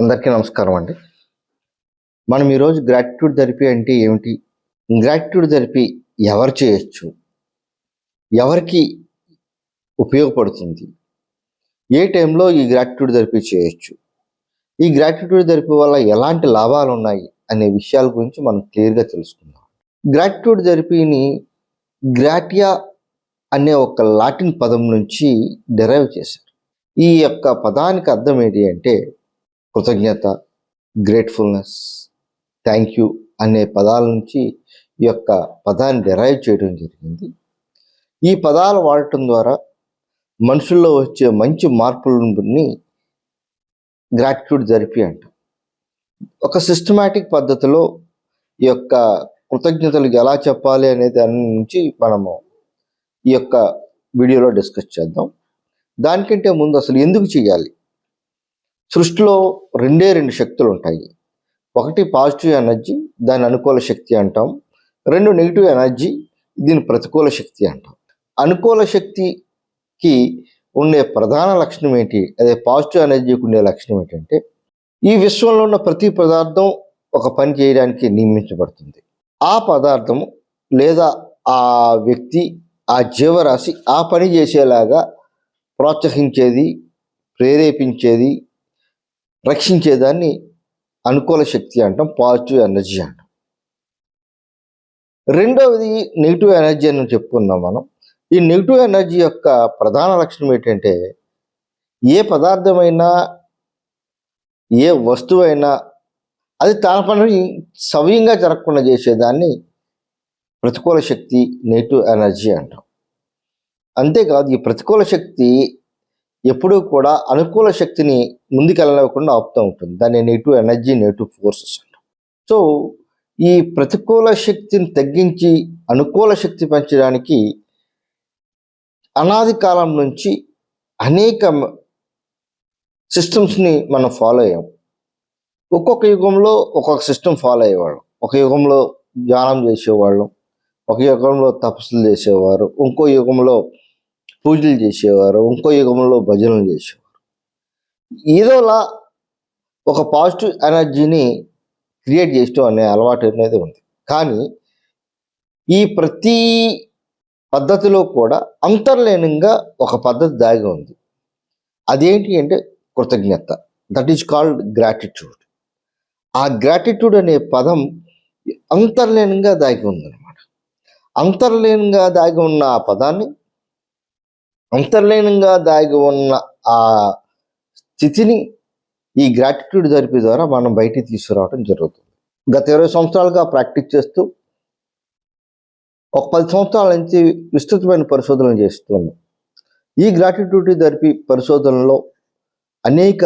అందరికీ నమస్కారం అండి. మనం ఈరోజు గ్రాటిట్యూడ్ థెరపీ అంటే ఏమిటి? గ్రాటిట్యూడ్ థెరపీ ఎవరు చేయొచ్చు? ఎవరికి ఉపయోగపడుతుంది? ఏ టైంలో ఈ గ్రాటిట్యూడ్ థెరపీ చేయొచ్చు? ఈ గ్రాటిట్యూడ్ థెరపీ వల్ల ఎలాంటి లాభాలు ఉన్నాయి అనే విషయాల గురించి మనం క్లియర్గా తెలుసుకుందాం. గ్రాటిట్యూడ్ థెరపీని గ్రాటియా అనే ఒక లాటిన్ పదం నుంచి డెరైవ్ చేశారు. ఈ యొక్క పదానికి అర్థం ఏంటి అంటే కృతజ్ఞత, గ్రేట్ఫుల్నెస్, థ్యాంక్ యూ అనే పదాల నుంచి ఈ యొక్క పదాన్ని డెరైవ్ చేయడం జరిగింది. ఈ పదాలు వాడటం ద్వారా మనుషుల్లో వచ్చే మంచి మార్పులని గ్రాటిట్యూడ్ థెరపీ అంటాం. ఒక సిస్టమాటిక్ పద్ధతిలో ఈ యొక్క కృతజ్ఞతలకు ఎలా చెప్పాలి అనే దాని నుంచి మనము ఈ యొక్క వీడియోలో డిస్కస్ చేద్దాం. దానికంటే ముందు అసలు ఎందుకు చేయాలి? సృష్టిలో రెండు శక్తులు ఉంటాయి. ఒకటి పాజిటివ్ ఎనర్జీ, దాని అనుకూల శక్తి అంటాం. రెండు నెగిటివ్ ఎనర్జీ, దీని ప్రతికూల శక్తి అంటాం. అనుకూల శక్తికి ఉండే ప్రధాన లక్షణం ఏంటి? అదే పాజిటివ్ ఎనర్జీకి ఉండే లక్షణం ఏంటంటే ఈ విశ్వంలో ఉన్న ప్రతి పదార్థం ఒక పని చేయడానికి నియమించబడుతుంది. ఆ పదార్థం లేదా ఆ వ్యక్తి, ఆ జీవరాశి ఆ పని చేసేలాగా ప్రోత్సహించేది, ప్రేరేపించేది, రక్షించేదాన్ని అనుకూల శక్తి అంటాం, పాజిటివ్ ఎనర్జీ అంటాం. రెండవది నెగిటివ్ ఎనర్జీ అని చెప్పుకున్నాం మనం. ఈ నెగిటివ్ ఎనర్జీ యొక్క ప్రధాన లక్షణం ఏంటంటే ఏ పదార్థమైనా, ఏ వస్తువైనా అది తన పని సవ్యంగా జరగకుండా చేసేదాన్ని ప్రతికూల శక్తి, నెగిటివ్ ఎనర్జీ అంటాం. అంతేకాదు ఈ ప్రతికూల శక్తి ఎప్పుడూ కూడా అనుకూల శక్తిని ముందుకెళ్ళకుండా ఆపుతూ ఉంటుంది. దాన్ని నెగిటివ్ ఎనర్జీ, నెగిటివ్ ఫోర్సెస్ అంటాం. సో ఈ ప్రతికూల శక్తిని తగ్గించి అనుకూల శక్తి పెంచడానికి అనాది కాలం నుంచి అనేక సిస్టమ్స్ని మనం ఫాలో అయ్యాం. ఒక్కొక్క యుగంలో ఒక్కొక్క సిస్టమ్ ఫాలో అయ్యేవాళ్ళం. ఒక యుగంలో ధ్యానం చేసేవాళ్ళం, ఒక యుగంలో తపస్సులు చేసేవారు, ఇంకో యుగంలో పూజలు చేసేవారు, ఇంకో యుగంలో భజనలు చేసేవారు. ఏదోలా ఒక పాజిటివ్ ఎనర్జీని క్రియేట్ చేయడం అనే అలవాటు అనేది ఉంది. కానీ ఈ ప్రతి పద్ధతిలో కూడా అంతర్లీనంగా ఒక పద్ధతి దాగి ఉంది. అదేంటి అంటే కృతజ్ఞత. That is called gratitude. ఆ గ్రాటిట్యూడ్ అనే పదం అంతర్లీనంగా దాగి ఉందన్నమాట. అంతర్లీనంగా దాగి ఉన్న ఆ పదాన్ని, అంతర్లీనంగా దాగి ఉన్న ఆ స్థితిని ఈ గ్రాటిట్యూడ్ థెరపీ ద్వారా మనం బయటికి తీసుకురావడం జరుగుతుంది. గత 20 సంవత్సరాలుగా ప్రాక్టీస్ చేస్తూ ఒక 10 సంవత్సరాల నుంచి విస్తృతమైన పరిశోధనలు చేస్తున్నాం. ఈ గ్రాటిట్యూడ్ థెరపీ పరిశోధనలో అనేక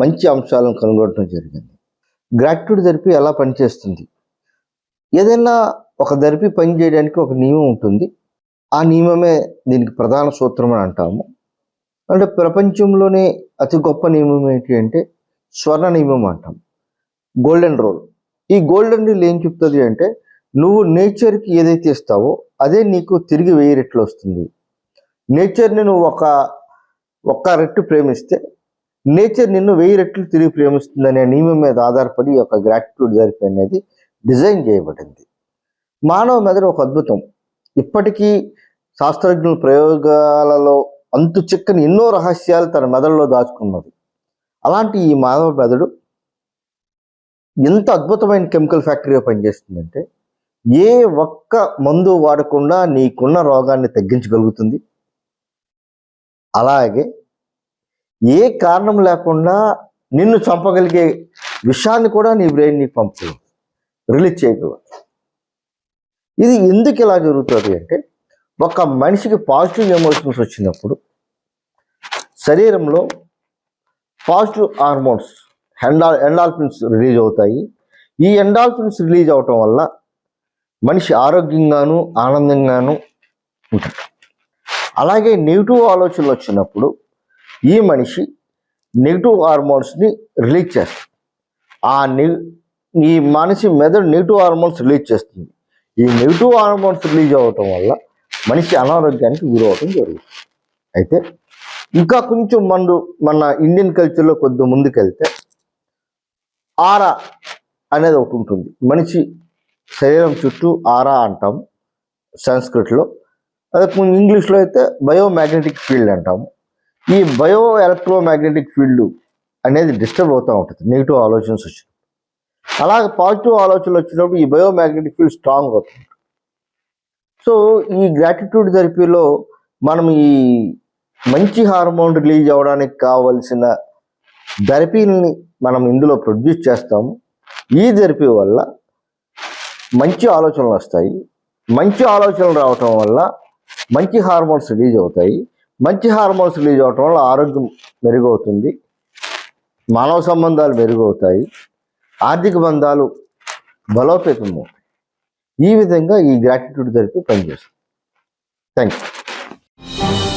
మంచి అంశాలను కనుగొనడం జరిగింది. గ్రాటిట్యూడ్ థెరపీ ఎలా పనిచేస్తుంది? ఏదైనా ఒక థెరపీ పని చేయడానికి ఒక నియమం ఉంటుంది. ఆ నియమమే దీనికి ప్రధాన సూత్రం అని అంటాము. అంటే ప్రపంచంలోనే అతి గొప్ప నియమం ఏంటి అంటే స్వర్ణ నియమం అంటాం, గోల్డెన్ రూల్. ఈ గోల్డెన్ రూల్ ఏం చెప్తుంది అంటే నువ్వు నేచర్కి ఏదైతే ఇస్తావో అదే నీకు తిరిగి 1000 రెట్లు వస్తుంది. నేచర్ని నువ్వు ఒక్క రెట్టు ప్రేమిస్తే నేచర్ నిన్ను 1000 రెట్లు తిరిగి ప్రేమిస్తుంది అనే నియమం మీద ఆధారపడి ఒక గ్రాటిట్యూడ్ థెరపీ అనేది డిజైన్ చేయబడింది. మానవ మెదడు ఒక అద్భుతం. ఇప్పటికీ శాస్త్రజ్ఞుల ప్రయోగాలలో అంతు చిక్కని ఎన్నో రహస్యాలు తన మెదడులో దాచుకున్నది. అలాంటి ఈ మానవ మెదడు ఎంత అద్భుతమైన కెమికల్ ఫ్యాక్టరీగా పనిచేస్తుందంటే ఏ ఒక్క మందు వాడకుండా నీకున్న రోగాన్ని తగ్గించగలుగుతుంది. అలాగే ఏ కారణం లేకుండా నిన్ను చంపగలిగే విషయాన్ని కూడా నీ బ్రెయిన్ నీకు పంపుతుంది, రిలీజ్ చేయగలదు. ఇది ఎందుకు ఇలా జరుగుతుంది అంటే ఒక మనిషికి పాజిటివ్ ఎమోషన్స్ వచ్చినప్పుడు శరీరంలో పాజిటివ్ హార్మోన్స్ ఎండాల్ఫిన్స్ రిలీజ్ అవుతాయి. ఈ ఎండాల్ఫిన్స్ రిలీజ్ అవటం వల్ల మనిషి ఆరోగ్యంగాను ఆనందంగాను ఉంటాడు. అలాగే నెగిటివ్ ఆలోచనలు వచ్చినప్పుడు ఈ మనిషి నెగిటివ్ హార్మోన్స్ని రిలీజ్ చేస్తుంది. ఈ మనిషి మెదడు నెగిటివ్ హార్మోన్స్ రిలీజ్ చేస్తుంది. ఈ నెగిటివ్ హార్మోన్స్ రిలీజ్ అవ్వటం వల్ల మనిషి అనారోగ్యానికి గురవటం జరుగుతుంది. అయితే ఇంకా కొంచెం మన ఇండియన్ కల్చర్లో కొద్ది ముందుకెళ్తే ఆరా అనేది ఒకటి ఉంటుంది. మనిషి శరీరం చుట్టూ ఆరా అంటాం సంస్కృతిలో. అదే ఇంగ్లీష్లో అయితే బయోమాగ్నెటిక్ ఫీల్డ్ అంటాము. ఈ బయో ఎలక్ట్రోమాగ్నెటిక్ ఫీల్డ్ అనేది డిస్టర్బ్ అవుతూ ఉంటుంది నెగిటివ్ ఆలోచనస్ వచ్చి. అలాగే పాజిటివ్ ఆలోచనలు వచ్చినప్పుడు ఈ బయోమాగ్నెటిక్ ఫీల్డ్ స్ట్రాంగ్ అవుతుంది. సో ఈ గ్రాటిట్యూడ్ థెరపీలో మనం ఈ మంచి హార్మోన్ రిలీజ్ అవ్వడానికి కావలసిన థెరపీని మనం ఇందులో ప్రొడ్యూస్ చేస్తాము. ఈ థెరపీ వల్ల మంచి ఆలోచనలు వస్తాయి. మంచి ఆలోచనలు రావటం వల్ల మంచి హార్మోన్స్ రిలీజ్ అవుతాయి. మంచి హార్మోన్స్ రిలీజ్ అవటం వల్ల ఆరోగ్యం మెరుగవుతుంది, మానవ సంబంధాలు మెరుగవుతాయి, ఆర్థిక బంధాలు బలోపేతం అవుతాయి. ఈ విధంగా ఈ గ్రాటిట్యూడ్ థెరపీ పనిచేస్తుంది. Thank you.